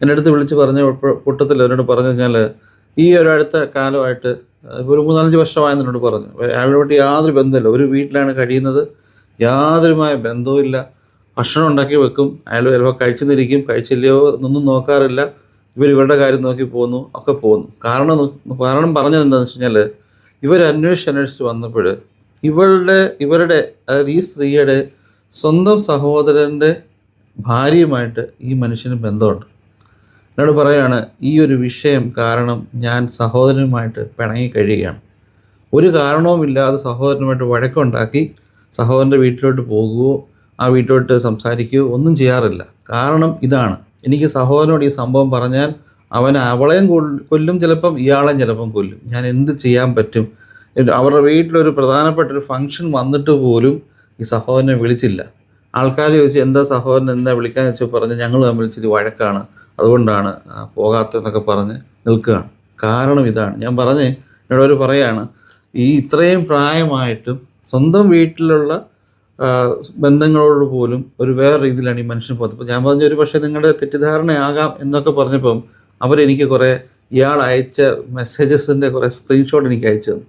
എൻ്റെ അടുത്ത് വിളിച്ച് പറഞ്ഞ കൂട്ടത്തിൽ എന്നോട് പറഞ്ഞു കഴിഞ്ഞാൽ ഈ ഒരു അടുത്ത കാലമായിട്ട് ഒരു 3-4 വർഷമായെന്ന് എന്നോട് പറഞ്ഞു. അയാളോട്ട് യാതൊരു ബന്ധമില്ല. ഒരു വീട്ടിലാണ് കഴിയുന്നത്, യാതൊരുമായ ബന്ധവുമില്ല. ഭക്ഷണം ഉണ്ടാക്കി വെക്കും, അയാൾ ചിലപ്പോൾ കഴിച്ചെന്നിരിക്കും, കഴിച്ചില്ലയോ എന്നൊന്നും നോക്കാറില്ല. ഇവരുടെ കാര്യം നോക്കി പോകുന്നു, ഒക്കെ പോകുന്നു. കാരണം പറഞ്ഞത് എന്താണെന്ന് വെച്ച് കഴിഞ്ഞാൽ, അന്വേഷിച്ച് വന്നപ്പോൾ ഇവരുടെ അതായത് ഈ സ്ത്രീയുടെ സ്വന്തം സഹോദരൻ്റെ ഭാര്യയുമായിട്ട് ഈ മനുഷ്യന് ബന്ധമുണ്ട്. എന്നോട് പറയുകയാണ്, ഈ ഒരു വിഷയം കാരണം ഞാൻ സഹോദരനുമായിട്ട് പിണങ്ങി കഴിയുകയാണ്. ഒരു കാരണവുമില്ലാതെ സഹോദരനുമായിട്ട് വഴക്കുണ്ടാക്കി സഹോദരൻ്റെ വീട്ടിലോട്ട് പോകുകയോ ആ വീട്ടിലോട്ട് സംസാരിക്കുകയോ ഒന്നും ചെയ്യാറില്ല. കാരണം ഇതാണ്, എനിക്ക് സഹോദരനോട് ഈ സംഭവം പറഞ്ഞാൽ അവളെയും കൊല്ലും, ചിലപ്പം ഇയാളെയും ചിലപ്പം കൊല്ലും. ഞാൻ എന്ത് ചെയ്യാൻ പറ്റും? അവരുടെ വീട്ടിലൊരു പ്രധാനപ്പെട്ടൊരു ഫംഗ്ഷൻ വന്നിട്ട് പോലും ഈ സഹോദരനെ വിളിച്ചില്ല. ആൾക്കാർ ചോദിച്ചു, എന്താ സഹോദരൻ എന്താ വിളിക്കാന്ന് വെച്ചാൽ പറഞ്ഞ് ഞങ്ങൾ തമ്മിൽ ഇച്ചിരി വഴക്കാണ്, അതുകൊണ്ടാണ് പോകാത്തതെന്നൊക്കെ പറഞ്ഞ് നിൽക്കുകയാണ്. കാരണം ഇതാണ്. ഞാൻ എന്നോട് അവർ പറയുകയാണ്, ഈ ഇത്രയും പ്രായമായിട്ടും സ്വന്തം വീട്ടിലുള്ള ബന്ധങ്ങളോട് പോലും ഒരു വേറെ രീതിയിലാണ് ഈ മനുഷ്യൻ പോകുന്നത്. അപ്പോൾ ഞാൻ പറഞ്ഞു, ഒരു പക്ഷേ നിങ്ങളുടെ തെറ്റിദ്ധാരണയാകാം എന്നൊക്കെ പറഞ്ഞപ്പം അവരെനിക്ക് ഇയാൾ അയച്ച മെസ്സേജസിൻ്റെ കുറേ സ്ക്രീൻഷോട്ട് എനിക്ക് അയച്ചു തന്നു.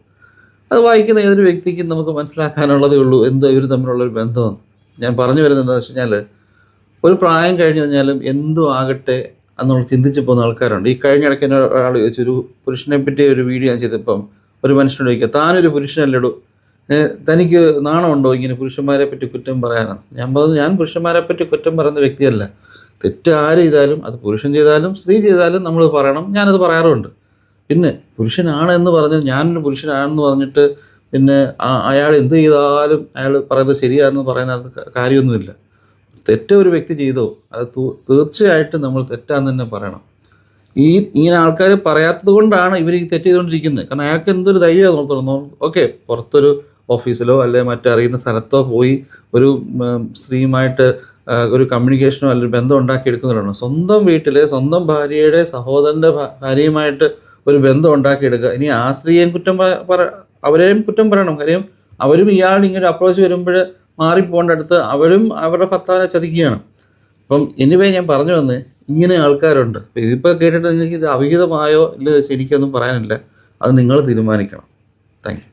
അത് വായിക്കുന്ന ഏതൊരു വ്യക്തിക്കും നമുക്ക് മനസ്സിലാക്കാനുള്ളതേ ഉള്ളൂ എന്താ ഇവർ തമ്മിലുള്ളൊരു ബന്ധമെന്ന്. ഞാൻ പറഞ്ഞു വരുന്നത് എന്താണെന്ന് വെച്ച് കഴിഞ്ഞാൽ, ഒരു പ്രായം കഴിഞ്ഞ് കഴിഞ്ഞാലും എന്തും ആകട്ടെ എന്നുള്ള ചിന്തിച്ച് പോകുന്ന ആൾക്കാരുണ്ട്. ഈ കഴിഞ്ഞിടയ്ക്ക് എന്നെ ഒരാൾ ചോദിച്ചു, ഒരു പുരുഷനെ പറ്റി ഒരു വീഡിയോ ഞാൻ ചെയ്തപ്പം ഒരു മനുഷ്യനോട് ചോദിക്കുക, താനൊരു പുരുഷനല്ലേടൂ, തനിക്ക് നാണമുണ്ടോ ഇങ്ങനെ പുരുഷന്മാരെ പറ്റി കുറ്റം പറയാനാണ്? ഞാൻ പറഞ്ഞു, ഞാൻ പുരുഷന്മാരെ പറ്റി കുറ്റം പറയുന്ന വ്യക്തിയല്ല. തെറ്റ് ആര് ചെയ്താലും, അത് പുരുഷൻ ചെയ്താലും സ്ത്രീ ചെയ്താലും നമ്മൾ പറയണം. ഞാനത് പറയാറുമുണ്ട്. പിന്നെ പുരുഷനാണ് എന്ന് പറഞ്ഞ്, ഞാനൊരു പുരുഷനാണെന്ന് പറഞ്ഞിട്ട് പിന്നെ അയാൾ എന്ത് ചെയ്താലും അയാൾ പറയുന്നത് ശരിയാണെന്ന് പറയുന്നത് കാര്യമൊന്നുമില്ല. തെറ്റ് ഒരു വ്യക്തി ചെയ്തോ അത് തീർച്ചയായിട്ടും നമ്മൾ തെറ്റാന്ന് തന്നെ പറയണം. ഇങ്ങനെ ആൾക്കാർ പറയാത്തത് കൊണ്ടാണ് ഇവർ ഈ തെറ്റ് ചെയ്തുകൊണ്ടിരിക്കുന്നത്. കാരണം അയാൾക്ക് എന്തൊരു ധൈര്യമാണ് തോന്നുന്നു. ഓക്കെ, പുറത്തൊരു ഓഫീസിലോ അല്ലെങ്കിൽ മറ്ററിയുന്ന സ്ഥലത്തോ പോയി ഒരു സ്ത്രീയുമായിട്ട് ഒരു കമ്മ്യൂണിക്കേഷനോ അല്ലെങ്കിൽ ബന്ധം ഉണ്ടാക്കിയെടുക്കുന്നവരാണ്. സ്വന്തം വീട്ടിൽ സ്വന്തം ഭാര്യയുടെ സഹോദരൻ്റെ ഭാര്യയുമായിട്ട് ഒരു ബന്ധം ഉണ്ടാക്കിയെടുക്കുക. ഇനി ആ സ്ത്രീയെയും അവരെയും കുറ്റം പറയണം. കാര്യം അവരും ഇയാളിങ്ങനെ അപ്രോച്ച് വരുമ്പോൾ മാറിപ്പോകേണ്ട അടുത്ത് അവരും അവരുടെ ഭർത്താവിനെ ചതിക്കുകയാണ്. അപ്പം എനിവേ ഞാൻ പറഞ്ഞു വന്ന് ഇങ്ങനെ ആൾക്കാരുണ്ട്. ഇതിപ്പോൾ കേട്ടിട്ട് നിങ്ങൾക്ക് ഇത് അവിഹിതമായോ ഇല്ല ശരിക്കൊന്നും പറയാനില്ല. അത് നിങ്ങൾ തീരുമാനിക്കണം. Thank you.